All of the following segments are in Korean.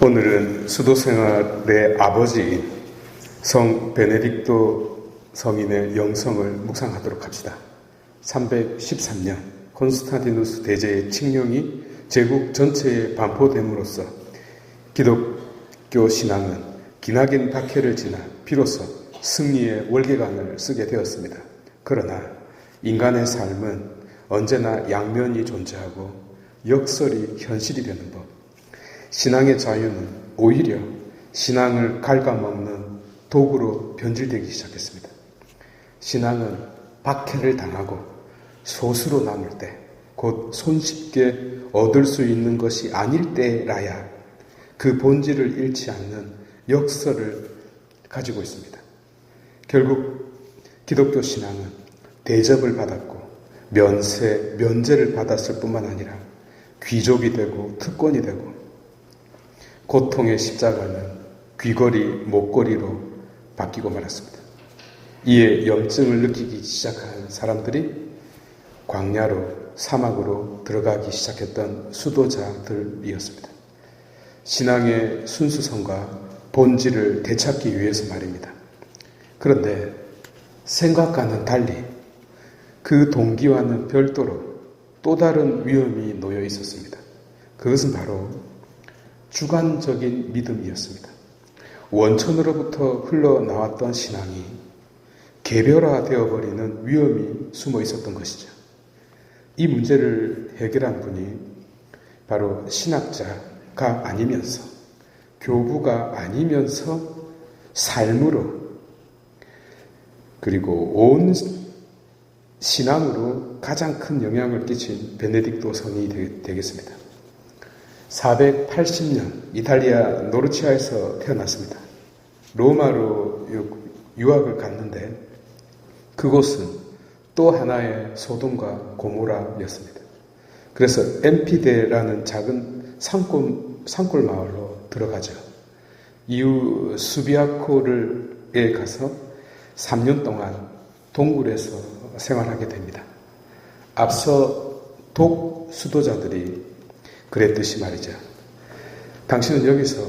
오늘은 수도생활의 아버지인 성 베네딕토 성인의 영성을 묵상하도록 합시다. 313년 콘스탄티누스 대제의 칙령이 제국 전체에 반포됨으로써 기독교 신앙은 기나긴 박해를 지나 비로소 승리의 월계관을 쓰게 되었습니다. 그러나 인간의 삶은 언제나 양면이 존재하고 역설이 현실이 되는 법. 신앙의 자유는 오히려 신앙을 갉아먹는 도구로 변질되기 시작했습니다. 신앙은 박해를 당하고 소수로 남을 때, 곧 손쉽게 얻을 수 있는 것이 아닐 때라야 그 본질을 잃지 않는 역설을 가지고 있습니다. 결국 기독교 신앙은 대접을 받았고 면제를 받았을 뿐만 아니라 귀족이 되고 특권이 되고 고통의 십자가는 귀걸이, 목걸이로 바뀌고 말았습니다. 이에 염증을 느끼기 시작한 사람들이 광야로, 사막으로 들어가기 시작했던 수도자들이었습니다. 신앙의 순수성과 본질을 되찾기 위해서 말입니다. 그런데 생각과는 달리 그 동기와는 별도로 또 다른 위험이 놓여 있었습니다. 그것은 바로 주관적인 믿음이었습니다. 원천으로부터 흘러나왔던 신앙이 개별화되어버리는 위험이 숨어 있었던 것이죠. 이 문제를 해결한 분이 바로 신학자가 아니면서 교부가 아니면서 삶으로 그리고 온 신앙으로 가장 큰 영향을 끼친 베네딕토 성이 되겠습니다. 480년 이탈리아 노르치아에서 태어났습니다. 로마로 유학을 갔는데 그곳은 또 하나의 소돔과 고모라였습니다. 그래서 엠피데라는 작은 산골 마을로 들어가죠. 이후 수비아코르에 가서 3년 동안 동굴에서 생활하게 됩니다. 앞서 독 수도자들이 그랬듯이 말이죠. 당신은 여기서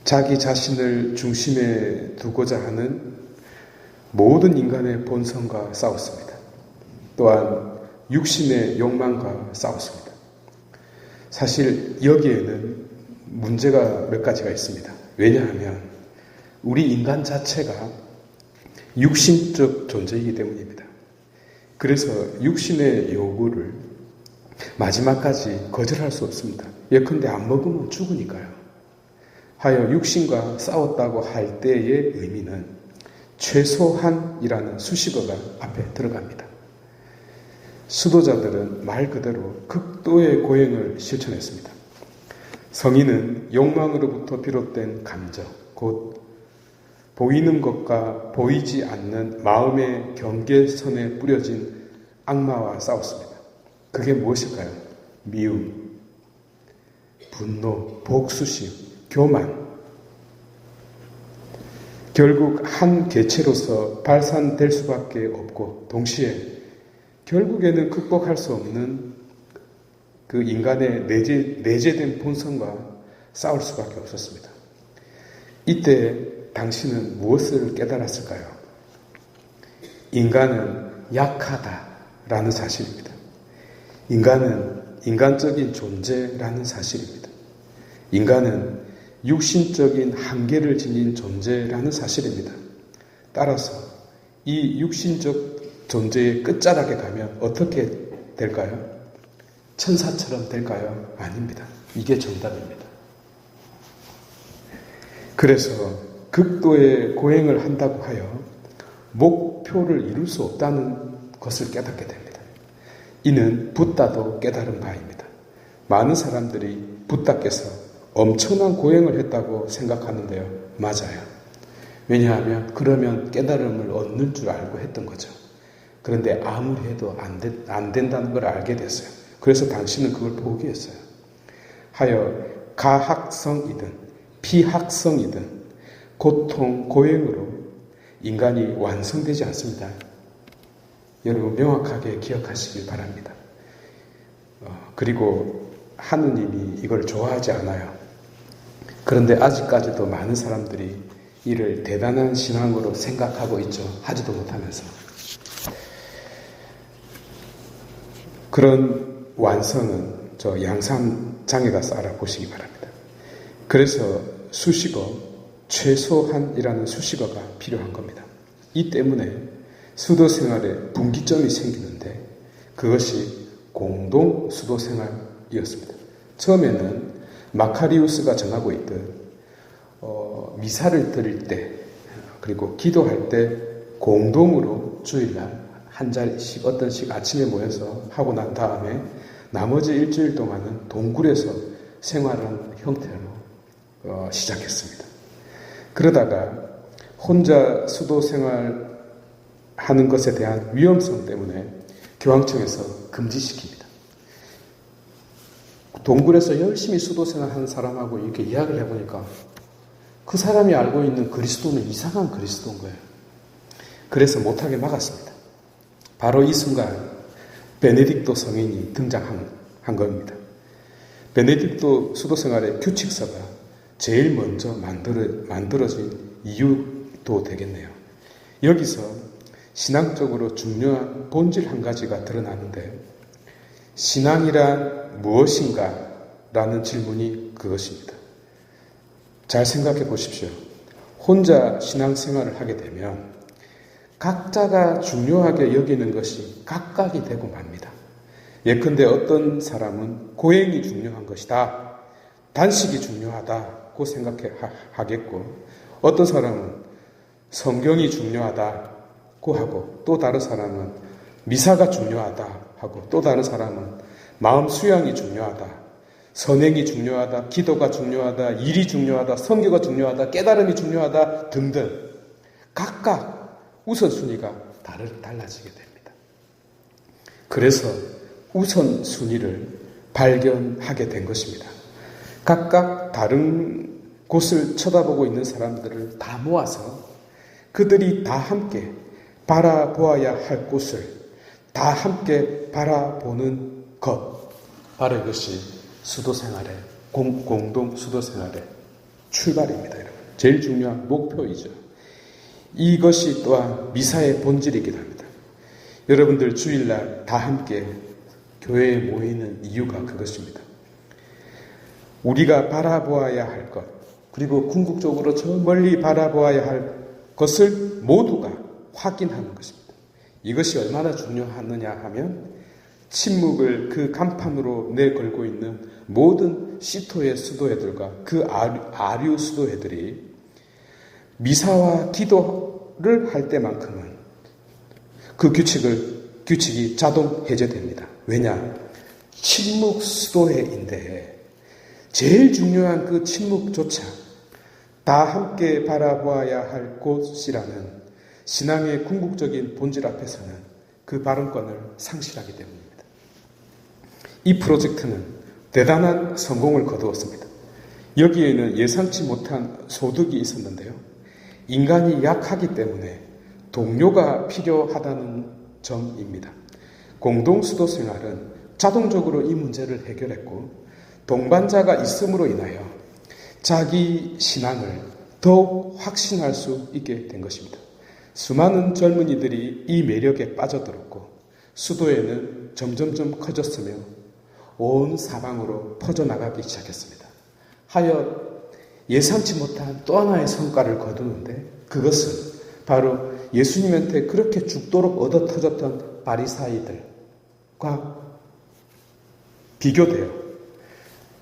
자기 자신을 중심에 두고자 하는 모든 인간의 본성과 싸웠습니다. 또한 육신의 욕망과 싸웠습니다. 사실 여기에는 문제가 몇 가지가 있습니다. 왜냐하면 우리 인간 자체가 육신적 존재이기 때문입니다. 그래서 육신의 요구를 마지막까지 거절할 수 없습니다. 예컨대 안 먹으면 죽으니까요. 하여 육신과 싸웠다고 할 때의 의미는 최소한이라는 수식어가 앞에 들어갑니다. 수도자들은 말 그대로 극도의 고행을 실천했습니다. 성인은 욕망으로부터 비롯된 감정, 곧 보이는 것과 보이지 않는 마음의 경계선에 뿌려진 악마와 싸웠습니다. 그게 무엇일까요? 미움, 분노, 복수심, 교만. 결국 한 개체로서 발산될 수밖에 없고 동시에 결국에는 극복할 수 없는 그 인간의 내재된 본성과 싸울 수밖에 없었습니다. 이때 당신은 무엇을 깨달았을까요? 인간은 약하다라는 사실입니다. 인간은 인간적인 존재라는 사실입니다. 인간은 육신적인 한계를 지닌 존재라는 사실입니다. 따라서 이 육신적 존재의 끝자락에 가면 어떻게 될까요? 천사처럼 될까요? 아닙니다. 이게 정답입니다. 그래서 극도의 고행을 한다고 하여 목표를 이룰 수 없다는 것을 깨닫게 됩니다. 이는 붓다도 깨달은 바입니다. 많은 사람들이 붓다께서 엄청난 고행을 했다고 생각하는데요. 맞아요. 왜냐하면 그러면 깨달음을 얻는 줄 알고 했던 거죠. 그런데 아무리 해도 안 된다는 걸 알게 됐어요. 그래서 당신은 그걸 포기했어요. 하여 가학성이든 비학성이든 고통, 고행으로 인간이 완성되지 않습니다. 여러분 명확하게 기억하시길 바랍니다. 그리고 하느님이 이걸 좋아하지 않아요. 그런데 아직까지도 많은 사람들이 이를 대단한 신앙으로 생각하고 있죠. 하지도 못하면서. 그런 완성은 저 양산장에 가서 알아보시기 바랍니다. 그래서 수식어, 최소한이라는 수식어가 필요한 겁니다. 이 때문에 수도 생활에 분기점이 생기는데 그것이 공동 수도 생활이었습니다. 처음에는 마카리우스가 전하고 있듯 미사를 드릴 때 그리고 기도할 때 공동으로 주일날 한 자리씩 어떤씩 아침에 모여서 하고 난 다음에 나머지 일주일 동안은 동굴에서 생활하는 형태로 시작했습니다. 그러다가 혼자 수도 생활하는 것에 대한 위험성 때문에 교황청에서 금지시킵니다. 동굴에서 열심히 수도 생활하는 사람하고 이렇게 이야기를 해보니까 그 사람이 알고 있는 그리스도는 이상한 그리스도인 거예요. 그래서 못하게 막았습니다. 바로 이 순간 베네딕토 성인이 등장한 겁니다. 베네딕토 수도생활의 규칙서가 제일 먼저 만들어진 이유도 되겠네요. 여기서 신앙적으로 중요한 본질 한 가지가 드러나는데 신앙이란 무엇인가? 라는 질문이 그것입니다. 잘 생각해 보십시오. 혼자 신앙생활을 하게 되면 각자가 중요하게 여기는 것이 각각이 되고 맙니다. 예컨대 어떤 사람은 고행이 중요한 것이다. 단식이 중요하다고 생각하겠고 어떤 사람은 성경이 중요하다고 하고 또 다른 사람은 미사가 중요하다 하고 또 다른 사람은 마음 수양이 중요하다. 선행이 중요하다. 기도가 중요하다. 일이 중요하다. 선교가 중요하다. 깨달음이 중요하다. 등등. 각각 우선순위가 달라지게 됩니다. 그래서 우선순위를 발견하게 된 것입니다. 각각 다른 곳을 쳐다보고 있는 사람들을 다 모아서 그들이 다 함께 바라보아야 할 곳을 다 함께 바라보는 것. 바로 이것이 수도생활의 공동 수도생활의 출발입니다. 여러분. 제일 중요한 목표이죠. 이것이 또한 미사의 본질이기도 합니다. 여러분들 주일날 다 함께 교회에 모이는 이유가 그것입니다. 우리가 바라보아야 할 것, 그리고 궁극적으로 저 멀리 바라보아야 할 것을 모두가 확인하는 것입니다. 이것이 얼마나 중요하느냐 하면 침묵을 그 간판으로 내걸고 있는 모든 시토의 수도회들과 그 아류 수도회들이 미사와 기도를 할 때만큼은 그 규칙이 자동 해제됩니다. 왜냐? 침묵 수도회인데 제일 중요한 그 침묵조차 다 함께 바라보아야 할 곳이라는 신앙의 궁극적인 본질 앞에서는 그 발언권을 상실하기 때문입니다. 이 프로젝트는 대단한 성공을 거두었습니다. 여기에는 예상치 못한 소득이 있었는데요. 인간이 약하기 때문에 동료가 필요하다는 점입니다. 공동수도 생활은 자동적으로 이 문제를 해결했고 동반자가 있음으로 인하여 자기 신앙을 더욱 확신할 수 있게 된 것입니다. 수많은 젊은이들이 이 매력에 빠져들었고 수도에는 점점점 커졌으며 온 사방으로 퍼져나가기 시작했습니다. 하여 예상치 못한 또 하나의 성과를 거두는데 그것은 바로 예수님한테 그렇게 죽도록 얻어터졌던 바리사이들과 비교되어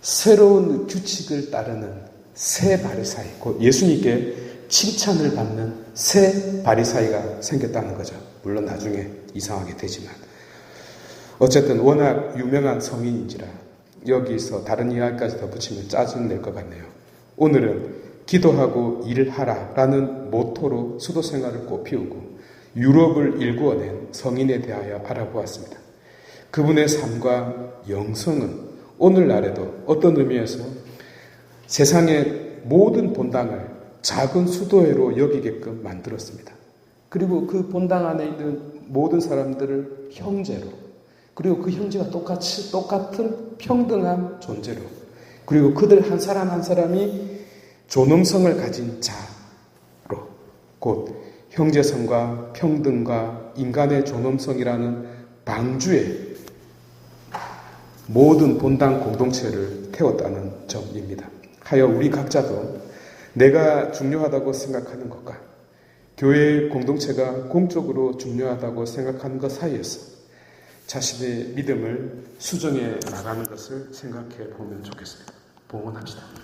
새로운 규칙을 따르는 새 바리사이, 곧 예수님께 칭찬을 받는 새 바리사이가 생겼다는 거죠. 물론 나중에 이상하게 되지만 어쨌든 워낙 유명한 성인인지라 여기서 다른 이야기까지 덧붙이면 짜증낼 것 같네요. 오늘은 기도하고 일을 하라라는 모토로 수도생활을 꽃피우고 유럽을 일구어낸 성인에 대하여 알아보았습니다. 그분의 삶과 영성은 오늘날에도 어떤 의미에서 세상의 모든 본당을 작은 수도회로 여기게끔 만들었습니다. 그리고 그 본당 안에 있는 모든 사람들을 형제로, 그리고 그 형제가 똑같은 평등한 존재로, 그리고 그들 한 사람 한 사람이 존엄성을 가진 자로, 곧 형제성과 평등과 인간의 존엄성이라는 방주에 모든 본당 공동체를 태웠다는 점입니다. 하여 우리 각자도 내가 중요하다고 생각하는 것과 교회 공동체가 공적으로 중요하다고 생각하는 것 사이에서 자신의 믿음을 수정해 나가는 것을 생각해 보면 좋겠습니다. 봉헌합시다.